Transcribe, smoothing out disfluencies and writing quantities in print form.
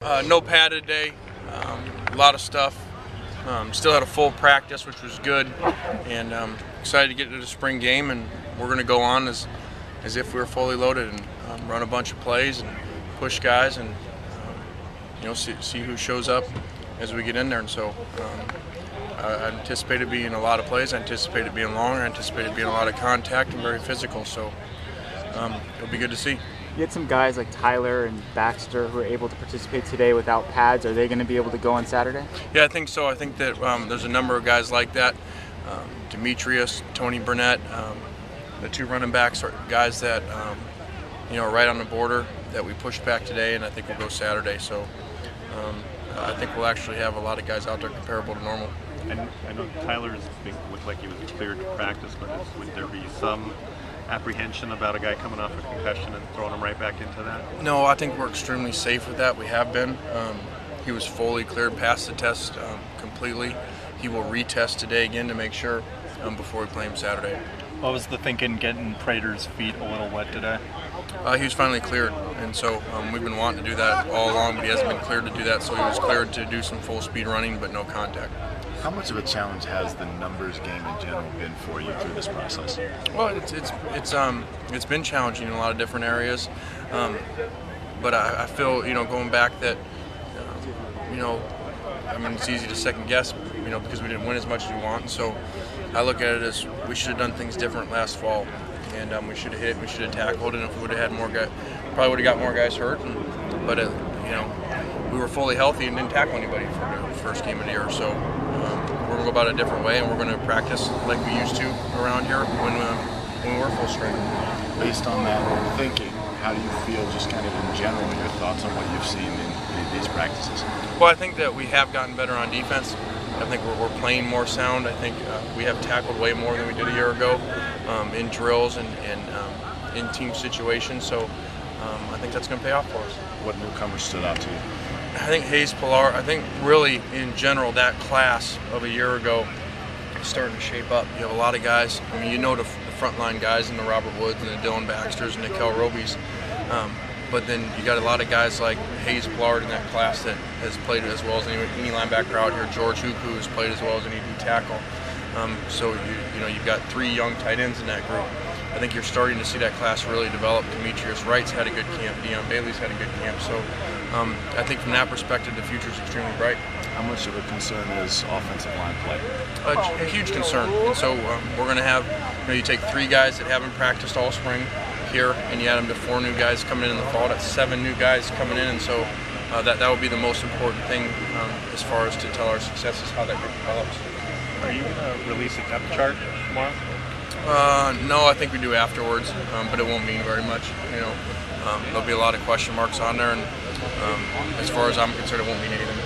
No pad today, a lot of stuff. Still had a full practice, which was good, and excited to get to the spring game. And we're going to go on as if we were fully loaded and run a bunch of plays and push guys, and see who shows up as we get in there. And so I anticipate it being a lot of plays. I anticipate it being long. I anticipate it being a lot of contact and very physical. So it'll be good to see. You had some guys like Tyler and Baxter who were able to participate today without pads. Are they going to be able to go on Saturday? Yeah, I think so. I think that there's a number of guys like that. Demetrius, Tony Burnett, the two running backs are guys that are right on the border that we pushed back today, and I think we'll go Saturday. So I think we'll actually have a lot of guys out there comparable to normal. And I know Tyler's looked like he was cleared to practice, but would there be some apprehension about a guy coming off a concussion and throwing him right back into that? No, I think we're extremely safe with that. We have been. He was fully cleared, passed the test completely. He will retest today again to make sure before we play him Saturday. What was the thinking getting Prater's feet a little wet today? He was finally cleared, and so we've been wanting to do that all along, but he hasn't been cleared to do that, so he was cleared to do some full speed running, but no contact. How much of a challenge has the numbers game in general been for you through this process? Well, it's been challenging in a lot of different areas, but I feel going back that it's easy to second guess because we didn't win as much as we want. And so I look at it as we should have done things different last fall, and we should have hit, we should have tackled, and if we would have had more guys, probably would have got more guys hurt. But we were fully healthy and didn't tackle anybody for the first game of the year. So we're going to go about it a different way, and we're going to practice like we used to around here when we were full strength. Based on that thinking, how do you feel just kind of in general, your thoughts on what you've seen in these practices? Well, I think that we have gotten better on defense. I think we're playing more sound. I think we have tackled way more than we did a year ago in drills and in team situations. So I think that's going to pay off for us. What newcomers stood out to you? I think Hayes Pilar. I think really in general that class of a year ago is starting to shape up. You have a lot of guys. I mean, the frontline guys in the Robert Woods and the Dylan Baxters and the Kel Robies. But then you got a lot of guys like Hayes Pilar in that class that has played as well as any linebacker out here. George Huku has played as well as any D tackle. So you've got 3 young tight ends in that group. I think you're starting to see that class really develop. Demetrius Wright's had a good camp. Deion Bailey's had a good camp. So I think from that perspective, the future is extremely bright. How much of a concern is offensive line play? A huge concern. And so we're going to have, you take 3 guys that haven't practiced all spring here, and you add them to 4 new guys coming in the fall. That's 7 new guys coming in, and so that will be the most important thing as far as to tell our success is how that group develops. Are you going to release a depth chart tomorrow? No, I think we do afterwards, but it won't mean very much. There'll be a lot of question marks on there, and as far as I'm concerned, it won't mean anything.